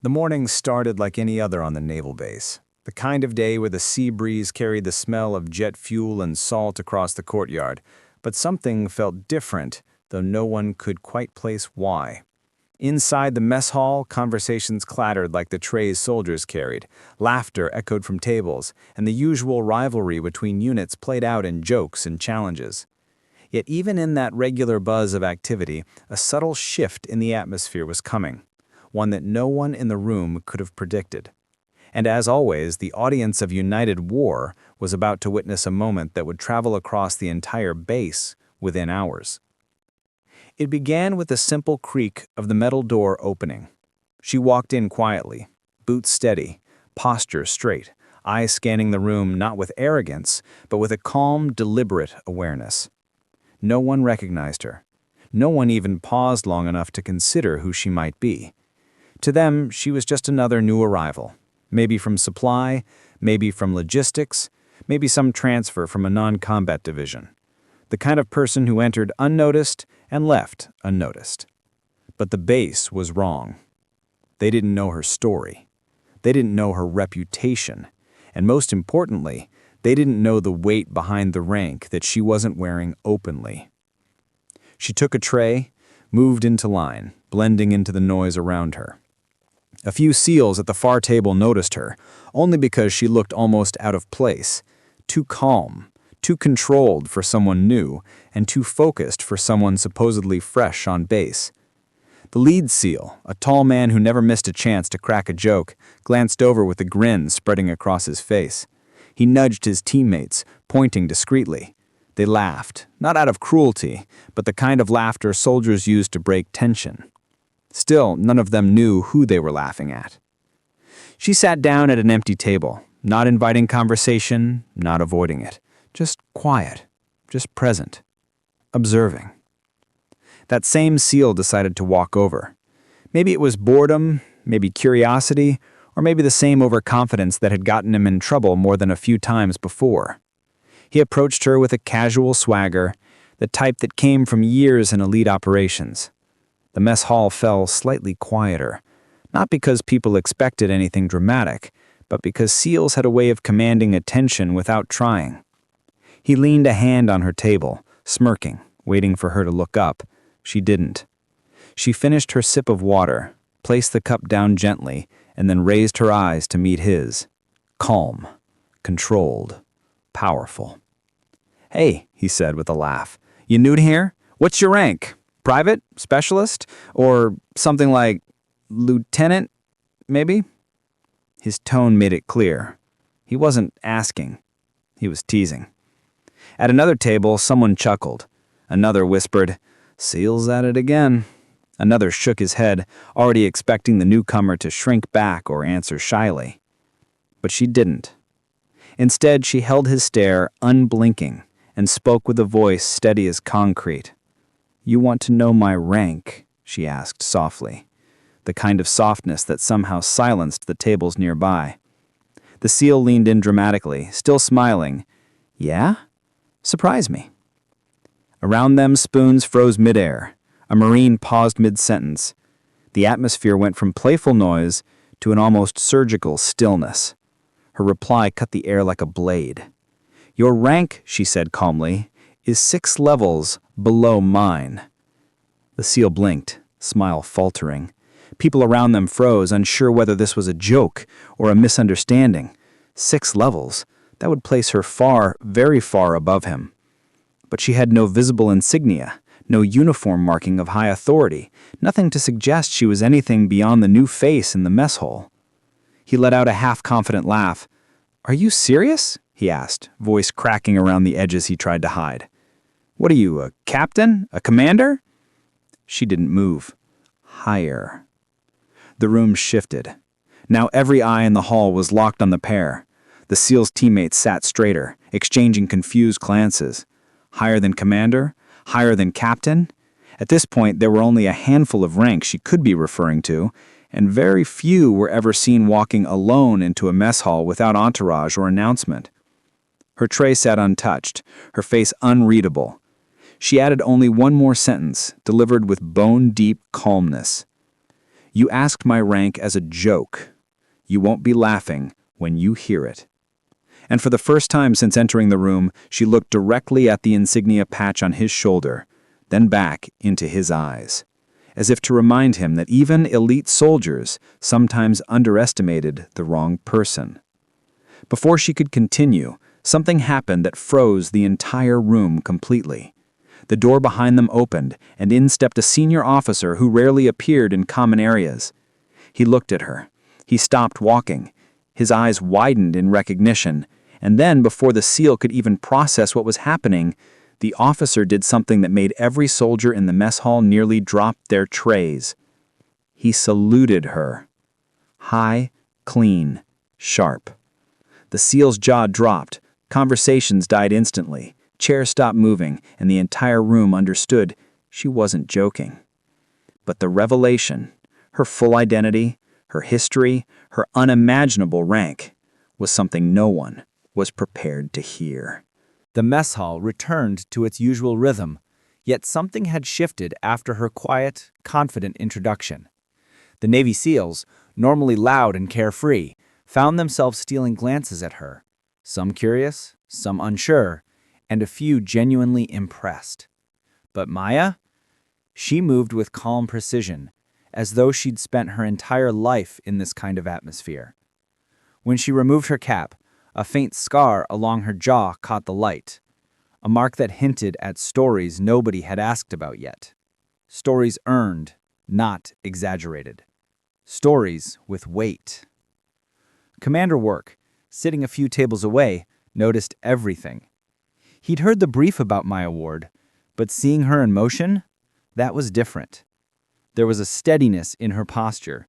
The morning started like any other on the naval base. The kind of day where the sea breeze carried the smell of jet fuel and salt across the courtyard. But something felt different, though no one could quite place why. Inside the mess hall, conversations clattered like the trays soldiers carried. Laughter echoed from tables, and the usual rivalry between units played out in jokes and challenges. Yet even in that regular buzz of activity, a subtle shift in the atmosphere was coming, one that no one in the room could have predicted. And as always, the audience of United War was about to witness a moment that would travel across the entire base within hours. It began with the simple creak of the metal door opening. She walked in quietly, boots steady, posture straight, eyes scanning the room not with arrogance, but with a calm, deliberate awareness. No one recognized her. No one even paused long enough to consider who she might be. To them, she was just another new arrival. Maybe from supply, maybe from logistics, maybe some transfer from a non-combat division. The kind of person who entered unnoticed and left unnoticed. But the base was wrong. They didn't know her story. They didn't know her reputation. And most importantly, they didn't know the weight behind the rank that she wasn't wearing openly. She took a tray, moved into line, blending into the noise around her. A few SEALs at the far table noticed her, only because she looked almost out of place, too calm, too controlled for someone new, and too focused for someone supposedly fresh on base. The lead SEAL, a tall man who never missed a chance to crack a joke, glanced over with a grin spreading across his face. He nudged his teammates, pointing discreetly. They laughed, not out of cruelty, but the kind of laughter soldiers use to break tension. Still, none of them knew who they were laughing at. She sat down at an empty table, not inviting conversation, not avoiding it. Just quiet, just present, observing. That same SEAL decided to walk over. Maybe it was boredom, maybe curiosity, or maybe the same overconfidence that had gotten him in trouble more than a few times before. He approached her with a casual swagger, the type that came from years in elite operations. The mess hall fell slightly quieter, not because people expected anything dramatic, but because SEALs had a way of commanding attention without trying. He leaned a hand on her table, smirking, waiting for her to look up. She didn't. She finished her sip of water, placed the cup down gently, and then raised her eyes to meet his. Calm, controlled, powerful. "Hey," he said with a laugh. "You new to here? What's your rank? Private? Specialist? Or something like lieutenant, maybe?" His tone made it clear. He wasn't asking. He was teasing. At another table, someone chuckled. Another whispered, "SEAL's at it again." Another shook his head, already expecting the newcomer to shrink back or answer shyly. But she didn't. Instead, she held his stare unblinking and spoke with a voice steady as concrete. "You want to know my rank?" she asked softly, the kind of softness that somehow silenced the tables nearby. The SEAL leaned in dramatically, still smiling. "Yeah? Surprise me." Around them, spoons froze midair. A Marine paused mid-sentence. The atmosphere went from playful noise to an almost surgical stillness. Her reply cut the air like a blade. "Your rank," she said calmly, "is 6 levels below mine." The SEAL blinked, smile faltering. People around them froze, unsure whether this was a joke or a misunderstanding. 6 levels. That would place her far, very far above him. But she had no visible insignia, no uniform marking of high authority, nothing to suggest she was anything beyond the new face in the mess hall. He let out a half-confident laugh. "Are you serious?" he asked, voice cracking around the edges he tried to hide. "What are you, a captain? A commander?" She didn't move. "Higher." The room shifted. Now every eye in the hall was locked on the pair. The SEAL's teammates sat straighter, exchanging confused glances. Higher than commander? Higher than captain? At this point, there were only a handful of ranks she could be referring to, and very few were ever seen walking alone into a mess hall without entourage or announcement. Her tray sat untouched, her face unreadable. She added only one more sentence, delivered with bone-deep calmness. You asked my rank as a joke. You won't be laughing when you hear it." And for the first time since entering the room, she looked directly at the insignia patch on his shoulder, then back into his eyes, as if to remind him that even elite soldiers sometimes underestimated the wrong person. Before she could continue, something happened that froze the entire room completely. The door behind them opened, and in stepped a senior officer who rarely appeared in common areas. He looked at her. He stopped walking. His eyes widened in recognition, and then, before the SEAL could even process what was happening, the officer did something that made every soldier in the mess hall nearly drop their trays. He saluted her. High, clean, sharp. The SEAL's jaw dropped. Conversations died instantly. Chairs stopped moving, and the entire room understood she wasn't joking. But the revelation, her full identity, her history, her unimaginable rank, was something no one was prepared to hear. The mess hall returned to its usual rhythm, yet something had shifted after her quiet, confident introduction. The Navy SEALs, normally loud and carefree, found themselves stealing glances at her, some curious, some unsure, and a few genuinely impressed. But Maya? She moved with calm precision, as though she'd spent her entire life in this kind of atmosphere. When she removed her cap, a faint scar along her jaw caught the light, a mark that hinted at stories nobody had asked about yet. Stories earned, not exaggerated. Stories with weight. Commander Work, sitting a few tables away, noticed everything. He'd heard the brief about Maya Ward, but seeing her in motion, that was different. There was a steadiness in her posture,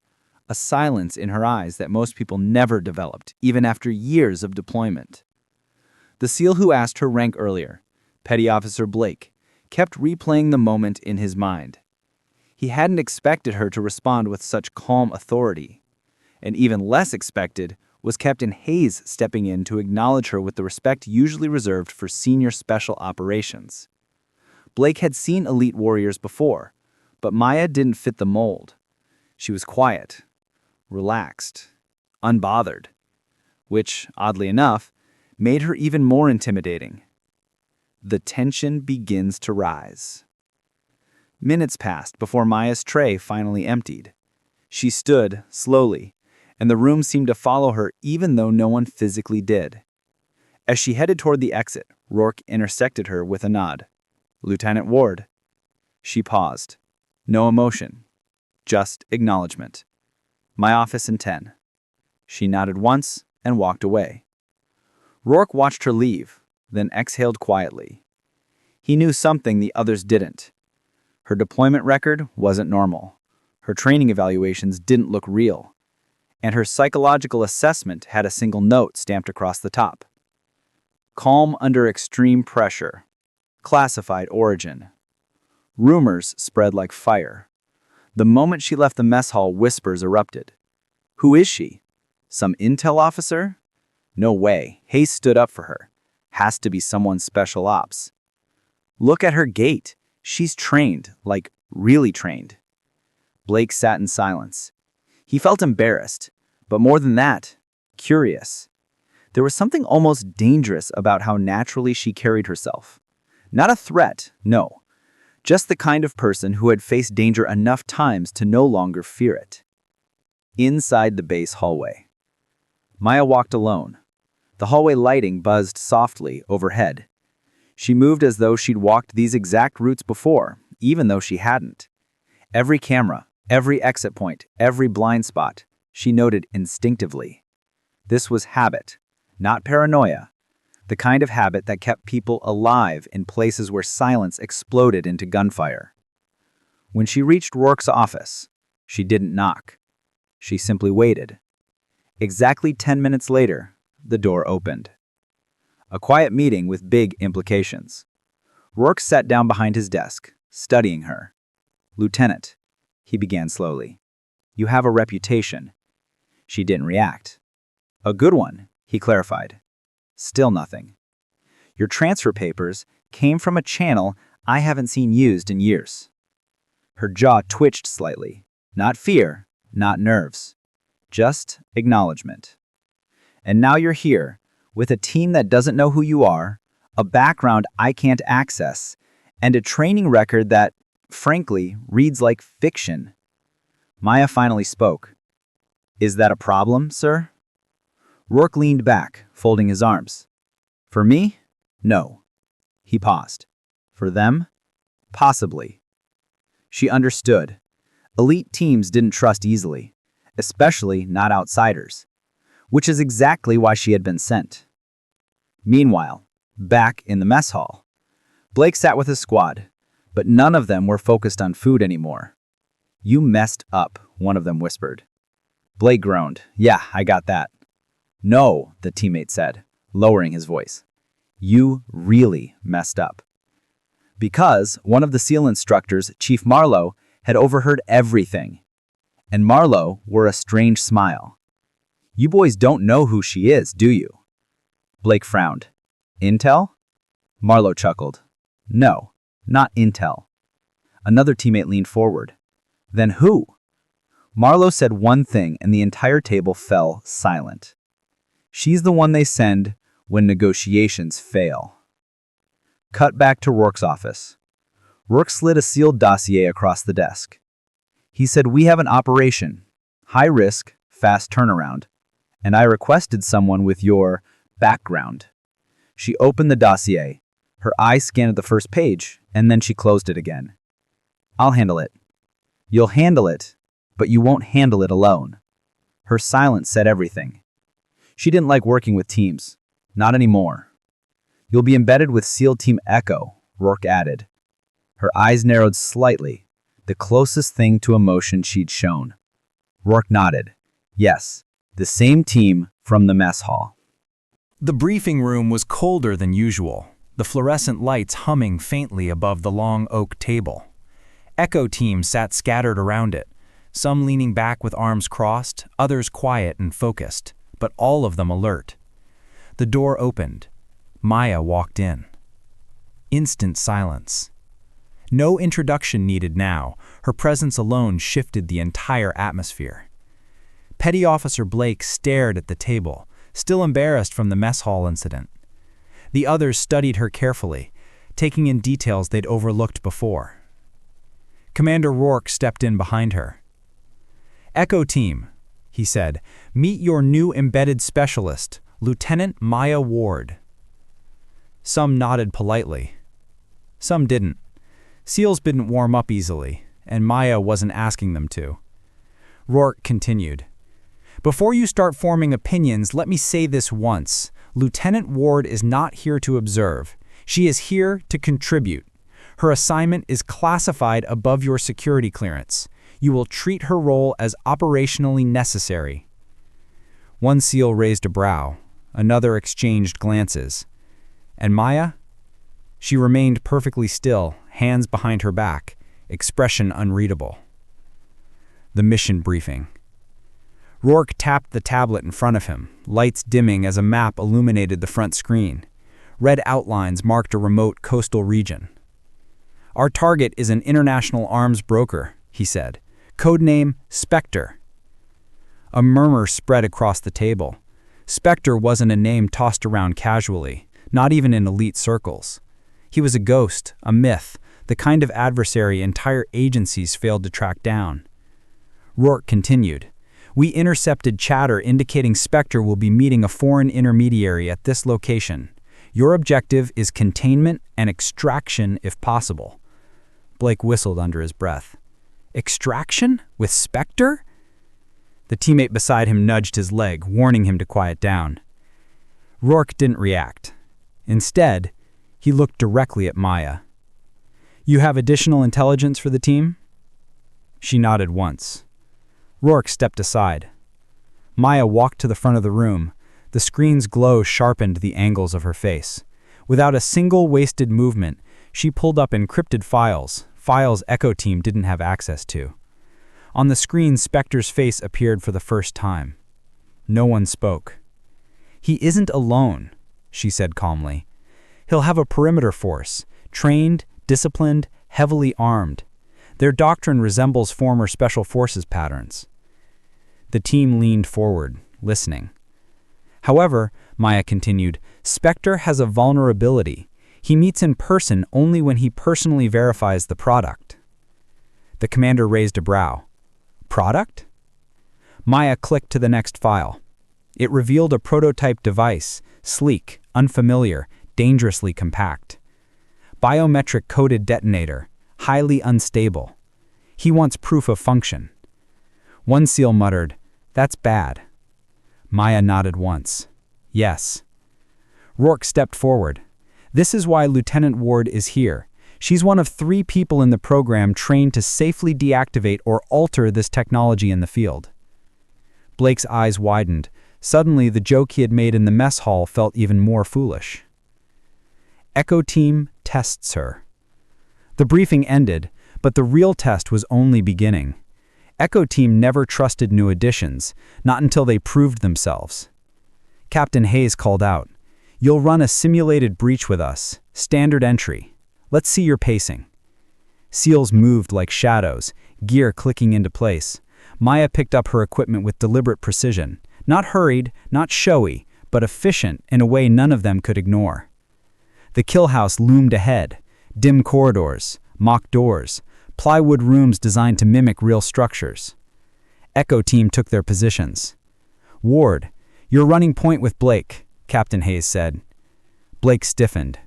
a silence in her eyes that most people never developed, even after years of deployment. The SEAL who asked her rank earlier, Petty Officer Blake, kept replaying the moment in his mind. He hadn't expected her to respond with such calm authority, and even less expected was Captain Hayes stepping in to acknowledge her with the respect usually reserved for senior special operations. Blake had seen elite warriors before, but Maya didn't fit the mold. She was quiet, relaxed, unbothered, which, oddly enough, made her even more intimidating. The tension begins to rise. Minutes passed before Maya's tray finally emptied. She stood, slowly, and the room seemed to follow her even though no one physically did. As she headed toward the exit, Rourke intersected her with a nod. "Lieutenant Ward." She paused. No emotion, just acknowledgement. "My office in 10. She nodded once and walked away. Rourke watched her leave, then exhaled quietly. He knew something the others didn't. Her deployment record wasn't normal. Her training evaluations didn't look real. And her psychological assessment had a single note stamped across the top. Calm under extreme pressure. Classified origin. Rumors spread like fire. The moment she left the mess hall, whispers erupted. Who is she? Some intel officer? No way. Hayes stood up for her. Has to be someone special ops. Look at her gait. She's trained, like really trained. Blake sat in silence. He felt embarrassed, but more than that, curious. There was something almost dangerous about how naturally she carried herself. Not a threat, no. Just the kind of person who had faced danger enough times to no longer fear it. Inside the base hallway. Maya walked alone. The hallway lighting buzzed softly overhead. She moved as though she'd walked these exact routes before, even though she hadn't. Every camera, every exit point, every blind spot, she noted instinctively. This was habit, not paranoia. The kind of habit that kept people alive in places where silence exploded into gunfire. When she reached Rourke's office, she didn't knock. She simply waited. Exactly 10 minutes later, the door opened. A quiet meeting with big implications. Rourke sat down behind his desk, studying her. "Lieutenant," he began slowly, "you have a reputation." She didn't react. "A good one," he clarified. Still nothing. "Your transfer papers came from a channel I haven't seen used in years." Her jaw twitched slightly. Not fear, not nerves. Just acknowledgement. And now you're here, with a team that doesn't know who you are, a background I can't access, and a training record that, frankly, reads like fiction. Maya finally spoke. Is that a problem, sir? Rourke leaned back, folding his arms. For me? No. He paused. For them? Possibly. She understood. Elite teams didn't trust easily, especially not outsiders, which is exactly why she had been sent. Meanwhile, back in the mess hall, Blake sat with his squad, but none of them were focused on food anymore. You messed up, one of them whispered. Blake groaned. Yeah, I got that. No, the teammate said, lowering his voice. You really messed up. Because one of the SEAL instructors, Chief Marlowe, had overheard everything. And Marlowe wore a strange smile. You boys don't know who she is, do you? Blake frowned. Intel? Marlowe chuckled. No, not Intel. Another teammate leaned forward. Then who? Marlowe said one thing and the entire table fell silent. She's the one they send when negotiations fail. Cut back to Rourke's office. Rourke slid a sealed dossier across the desk. He said, we have an operation, high risk, fast turnaround, and I requested someone with your background. She opened the dossier. Her eye scanned the first page, and then she closed it again. I'll handle it. You'll handle it, but you won't handle it alone. Her silence said everything. She didn't like working with teams. Not anymore. You'll be embedded with SEAL Team Echo, Rourke added. Her eyes narrowed slightly, the closest thing to emotion she'd shown. Rourke nodded. Yes, the same team from the mess hall. The briefing room was colder than usual, the fluorescent lights humming faintly above the long oak table. Echo teams sat scattered around it, some leaning back with arms crossed, others quiet and focused, but all of them alert. The door opened. Maya walked in. Instant silence. No introduction needed now. Her presence alone shifted the entire atmosphere. Petty Officer Blake stared at the table, still embarrassed from the mess hall incident. The others studied her carefully, taking in details they'd overlooked before. Commander Rourke stepped in behind her. Echo Team, he said, meet your new embedded specialist, Lieutenant Maya Ward. Some nodded politely. Some didn't. SEALs didn't warm up easily, and Maya wasn't asking them to. Rourke continued. Before you start forming opinions, let me say this once. Lieutenant Ward is not here to observe. She is here to contribute. Her assignment is classified above your security clearance. You will treat her role as operationally necessary. One SEAL raised a brow. Another exchanged glances. And Maya? She remained perfectly still, hands behind her back, expression unreadable. The mission briefing. Rourke tapped the tablet in front of him, lights dimming as a map illuminated the front screen. Red outlines marked a remote coastal region. Our target is an international arms broker, he said. Codename Specter. A murmur spread across the table. Specter wasn't a name tossed around casually, not even in elite circles. He was a ghost, a myth, the kind of adversary entire agencies failed to track down. Rourke continued. We intercepted chatter indicating Specter will be meeting a foreign intermediary at this location. Your objective is containment and extraction if possible. Blake whistled under his breath. Extraction? With Specter? The teammate beside him nudged his leg, warning him to quiet down. Rourke didn't react. Instead, he looked directly at Maya. You have additional intelligence for the team? She nodded once. Rourke stepped aside. Maya walked to the front of the room. The screen's glow sharpened the angles of her face. Without a single wasted movement, she pulled up encrypted files Echo Team didn't have access to. On the screen, Specter's face appeared for the first time. No one spoke. He isn't alone, she said calmly. He'll have a perimeter force, trained, disciplined, heavily armed. Their doctrine resembles former special forces patterns. The team leaned forward, listening. However, Maya continued, Specter has a vulnerability. He meets in person only when he personally verifies the product. The commander raised a brow. Product? Maya clicked to the next file. It revealed a prototype device, sleek, unfamiliar, dangerously compact. Biometric-coded detonator, highly unstable. He wants proof of function. One SEAL muttered, "That's bad." Maya nodded once. Yes. Rourke stepped forward. "This is why Lieutenant Ward is here. She's one of 3 people in the program trained to safely deactivate or alter this technology in the field." Blake's eyes widened. Suddenly, the joke he had made in the mess hall felt even more foolish. Echo Team tests her. The briefing ended, but the real test was only beginning. Echo Team never trusted new additions, not until they proved themselves. Captain Hayes called out, "You'll run a simulated breach with us. Standard entry. Let's see your pacing." SEALs moved like shadows, gear clicking into place. Maya picked up her equipment with deliberate precision. Not hurried, not showy, but efficient in a way none of them could ignore. The kill house loomed ahead. Dim corridors, mock doors, plywood rooms designed to mimic real structures. Echo Team took their positions. "Ward, you're running point with Blake," Captain Hayes said. Blake stiffened.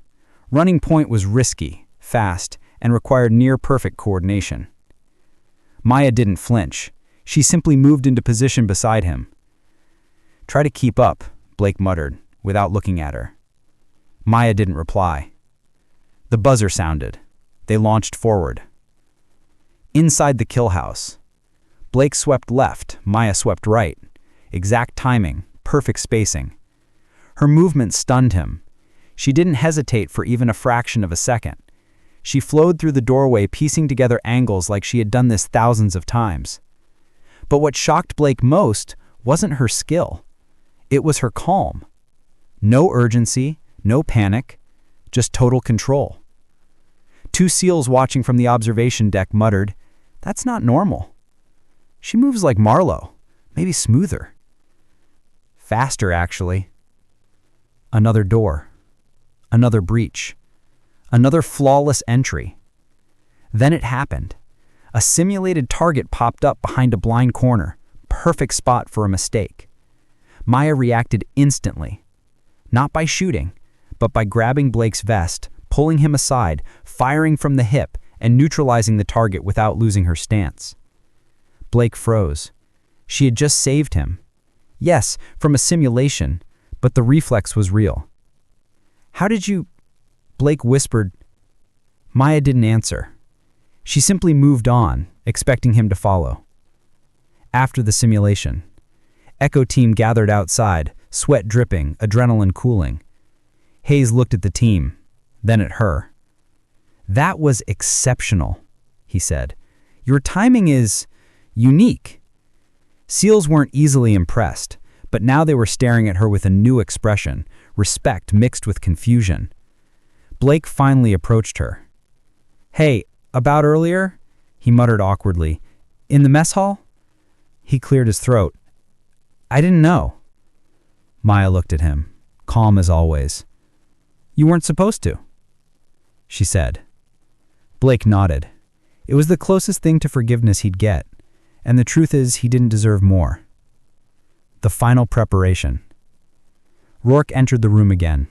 Running point was risky, fast, and required near-perfect coordination. Maya didn't flinch. She simply moved into position beside him. "Try to keep up," Blake muttered, without looking at her. Maya didn't reply. The buzzer sounded. They launched forward. Inside the kill house. Blake swept left, Maya swept right. Exact timing, perfect spacing. Her movement stunned him. She didn't hesitate for even a fraction of a second. She flowed through the doorway, piecing together angles like she had done this thousands of times. But what shocked Blake most wasn't her skill. It was her calm. No urgency, no panic, just total control. 2 SEALs watching from the observation deck muttered, "That's not normal. She moves like Marlowe, maybe smoother. Faster, actually." Another door. Another breach. Another flawless entry. Then it happened. A simulated target popped up behind a blind corner, perfect spot for a mistake. Maya reacted instantly. Not by shooting, but by grabbing Blake's vest, pulling him aside, firing from the hip, and neutralizing the target without losing her stance. Blake froze. She had just saved him. Yes, from a simulation, but the reflex was real. "How did you—" Blake whispered. Maya didn't answer. She simply moved on, expecting him to follow. After the simulation, Echo Team gathered outside, sweat dripping, adrenaline cooling. Hayes looked at the team, then at her. "That was exceptional," he said. "Your timing is unique." SEALs weren't easily impressed, but now they were staring at her with a new expression, respect mixed with confusion. Blake finally approached her. "Hey, about earlier?" he muttered awkwardly. "In the mess hall?" He cleared his throat. "I didn't know." Maya looked at him, calm as always. "You weren't supposed to," she said. Blake nodded. It was the closest thing to forgiveness he'd get, and the truth is he didn't deserve more. The final preparation. Rourke entered the room again.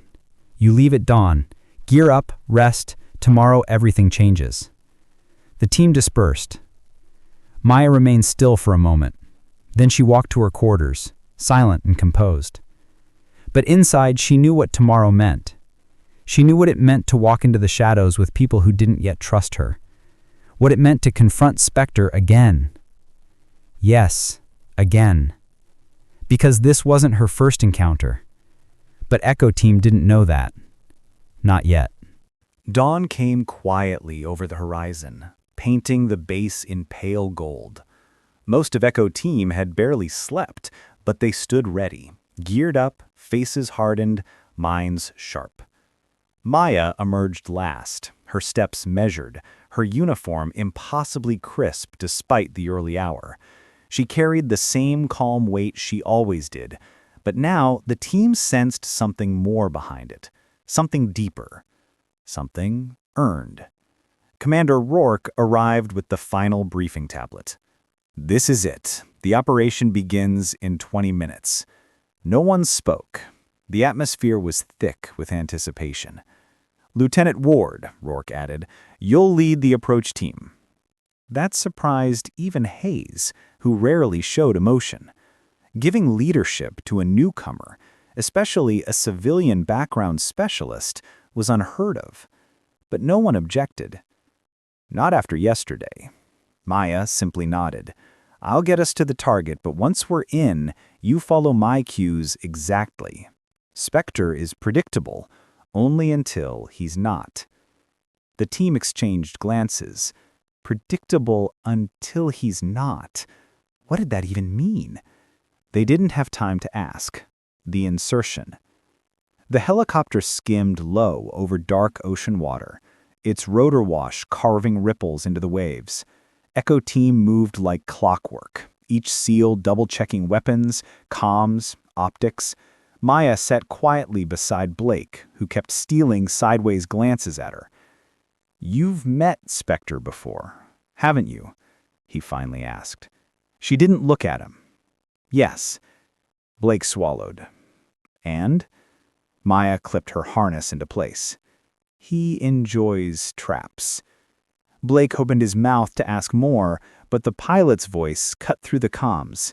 "You leave at dawn. Gear up, rest. Tomorrow everything changes." The team dispersed. Maya remained still for a moment. Then she walked to her quarters, silent and composed. But inside, she knew what tomorrow meant. She knew what it meant to walk into the shadows with people who didn't yet trust her. What it meant to confront Specter again. Yes, again. Because this wasn't her first encounter. But Echo Team didn't know that. Not yet. Dawn came quietly over the horizon, painting the base in pale gold. Most of Echo Team had barely slept, but they stood ready, geared up, faces hardened, minds sharp. Maya emerged last, her steps measured, her uniform impossibly crisp despite the early hour. She carried the same calm weight she always did, but now the team sensed something more behind it, something deeper, something earned. Commander Rourke arrived with the final briefing tablet. "This is it. The operation begins in 20 minutes. No one spoke. The atmosphere was thick with anticipation. "Lieutenant Ward," Rourke added, "you'll lead the approach team." That surprised even Hayes, who rarely showed emotion. Giving leadership to a newcomer, especially a civilian background specialist, was unheard of. But no one objected. "Not after yesterday." Maya simply nodded. "I'll get us to the target, but once we're in, you follow my cues exactly. Specter is predictable, only until he's not." The team exchanged glances. Predictable until he's not. What did that even mean? They didn't have time to ask. The insertion. The helicopter skimmed low over dark ocean water, its rotor wash carving ripples into the waves. Echo Team moved like clockwork, each SEAL double-checking weapons, comms, optics. Maya sat quietly beside Blake, who kept stealing sideways glances at her. "You've met Specter before, haven't you?" he finally asked. She didn't look at him. "Yes." Blake swallowed. "And?" Maya clipped her harness into place. "He enjoys traps." Blake opened his mouth to ask more, but the pilot's voice cut through the comms.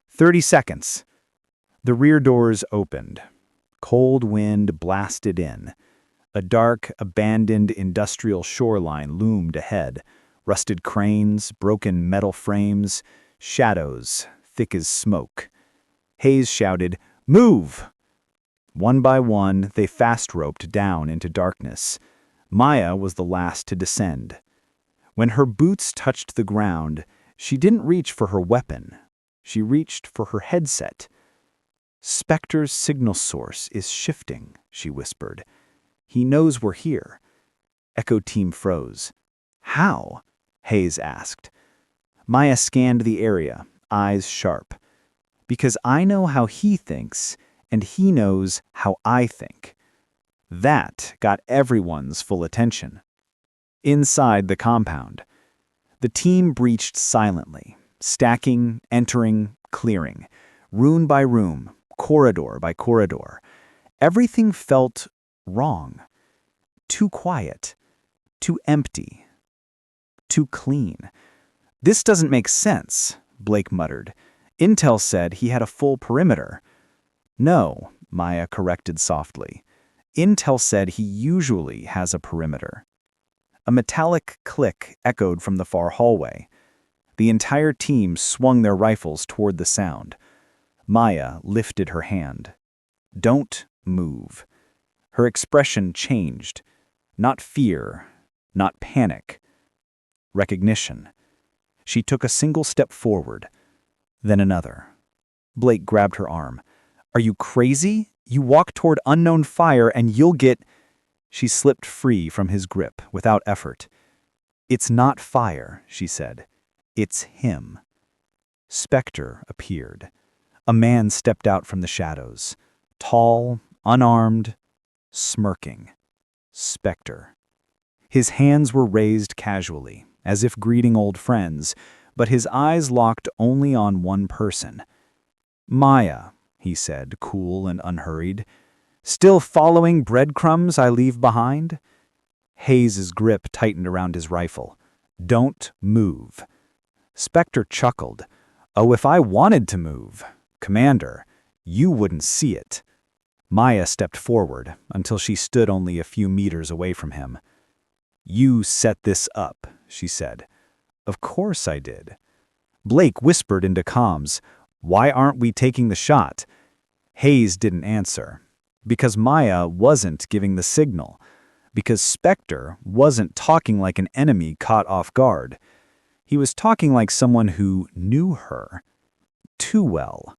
30 seconds. The rear doors opened. Cold wind blasted in. A dark, abandoned industrial shoreline loomed ahead. Rusted cranes, broken metal frames, shadows thick as smoke. Hayes shouted, "Move!" One by one, they fast-roped down into darkness. Maya was the last to descend. When her boots touched the ground, she didn't reach for her weapon. She reached for her headset. "Specter's signal source is shifting," she whispered. "He knows we're here." Echo Team froze. "How?" Hayes asked. Maya scanned the area, eyes sharp. "Because I know how he thinks, and he knows how I think." That got everyone's full attention. Inside the compound, the team breached silently, stacking, entering, clearing, room by room, corridor by corridor. Everything felt wrong. Too quiet, too empty, too clean. "This doesn't make sense," Blake muttered. "Intel said he had a full perimeter." "No," Maya corrected softly. "Intel said he usually has a perimeter." A metallic click echoed from the far hallway. The entire team swung their rifles toward the sound. Maya lifted her hand. "Don't move." Her expression changed. Not fear, not panic. Recognition. She took a single step forward, then another. Blake grabbed her arm. "Are you crazy? You walk toward unknown fire and you'll get—" She slipped free from his grip without effort. "It's not fire," she said. "It's him." Specter appeared. A man stepped out from the shadows. Tall, unarmed, smirking. Specter. His hands were raised casually, as if greeting old friends, but his eyes locked only on one person. "Maya," he said, cool and unhurried. "Still following breadcrumbs I leave behind?" Hayes's grip tightened around his rifle. "Don't move." Specter chuckled. "Oh, if I wanted to move, Commander, you wouldn't see it." Maya stepped forward until she stood only a few meters away from him. "You set this up," she said. "Of course I did." Blake whispered into comms, "Why aren't we taking the shot?" Hayes didn't answer. Because Maya wasn't giving the signal. Because Specter wasn't talking like an enemy caught off guard. He was talking like someone who knew her. Too well.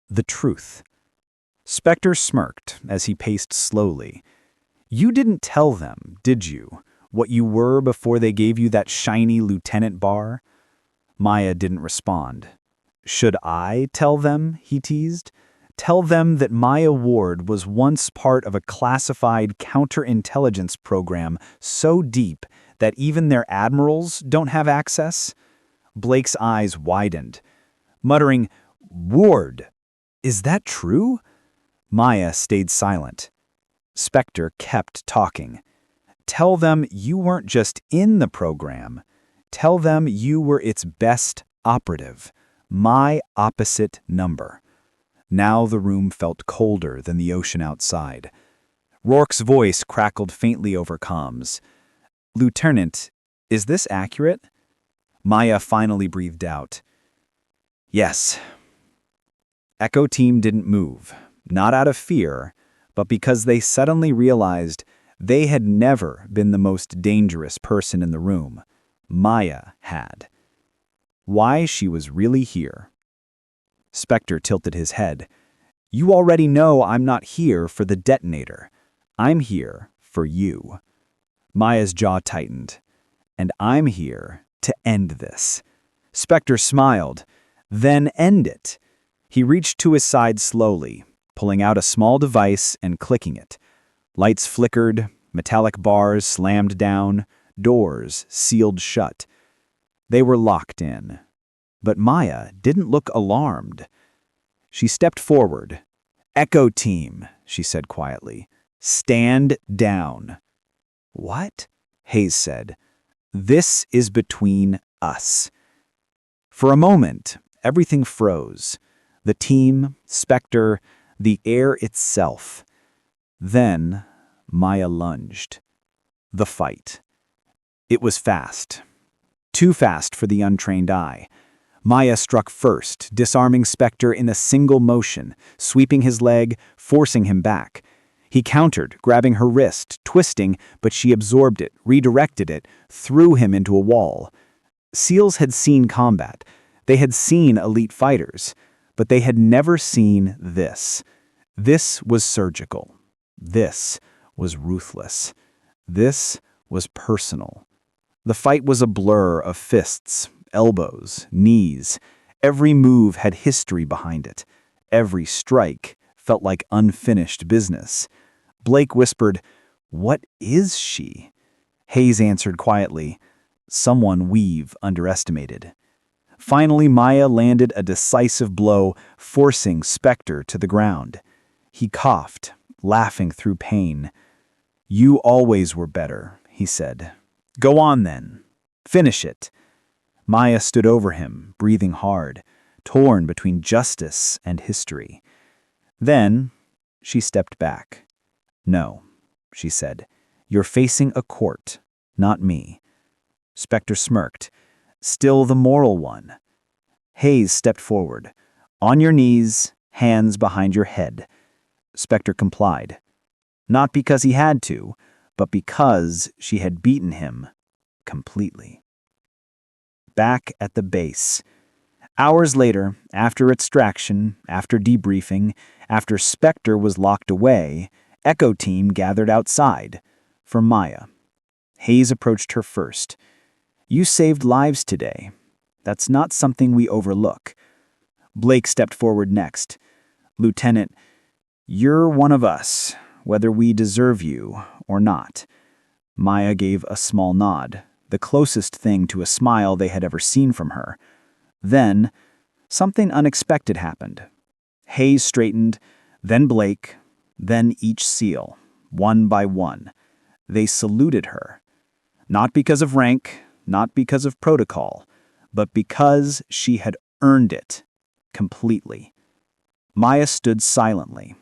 The truth. Specter smirked as he paced slowly. "You didn't tell them, did you, what you were before they gave you that shiny lieutenant bar?" Maya didn't respond. Should I tell them, he teased? Tell them that my award was once part of a classified counterintelligence program so deep that even their admirals don't have access? Blake's eyes widened, muttering, "Ward, is that true?" Maya stayed silent. Specter kept talking. Tell them you weren't just in the program. Tell them you were its best operative, my opposite number. Now the room felt colder than the ocean outside. Rourke's voice crackled faintly over comms. "Lieutenant, is this accurate?" Maya finally breathed out. "Yes." Echo Team didn't move, not out of fear, but because they suddenly realized they had never been the most dangerous person in the room. Maya had. Why she was really here. Specter tilted his head. "You already know I'm not here for the detonator. I'm here for you." Maya's jaw tightened. "And I'm here to end this." Specter smiled. "Then end it." He reached to his side slowly, pulling out a small device and clicking it. Lights flickered, metallic bars slammed down, doors sealed shut. They were locked in. But Maya didn't look alarmed. She stepped forward. "Echo Team," she said quietly. "Stand down." "What?" Hayes said. "This is between us." For a moment, everything froze. The team, Specter, the air itself. Then Maya lunged. The fight. It was fast. Too fast for the untrained eye. Maya struck first, disarming Specter in a single motion, sweeping his leg, forcing him back. He countered, grabbing her wrist, twisting, but she absorbed it, redirected it, threw him into a wall. SEALs had seen combat. They had seen elite fighters. But they had never seen this. This was surgical. This was ruthless. This was personal. The fight was a blur of fists, elbows, knees. Every move had history behind it. Every strike felt like unfinished business. Blake whispered, "What is she?" Hayes answered quietly, "Someone we've underestimated." Finally, Maya landed a decisive blow, forcing Specter to the ground. He coughed, laughing through pain. "You always were better," he said. "Go on then. Finish it." Maya stood over him, breathing hard, torn between justice and history. Then she stepped back. "No," she said. "You're facing a court, not me." Specter smirked. "Still the moral one." Hayes stepped forward. "On your knees, hands behind your head." Specter complied. Not because he had to, but because she had beaten him completely. Back at the base. Hours later, after extraction, after debriefing, after Specter was locked away, Echo Team gathered outside for Maya. Hayes approached her first. "You saved lives today. That's not something we overlook." Blake stepped forward next. "Lieutenant, you're one of us, whether we deserve you or not." Maya gave a small nod, the closest thing to a smile they had ever seen from her. Then, something unexpected happened. Hayes straightened, then Blake, then each SEAL, one by one. They saluted her. Not because of rank, not because of protocol, but because she had earned it completely. Maya stood silently,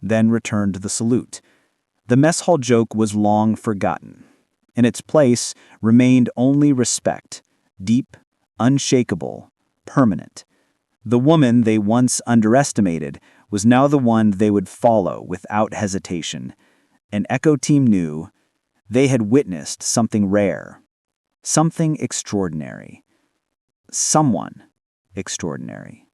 then returned the salute. The mess hall joke was long forgotten. In its place remained only respect, deep, unshakable, permanent. The woman they once underestimated was now the one they would follow without hesitation. And Echo Team knew they had witnessed something rare, something extraordinary, someone extraordinary.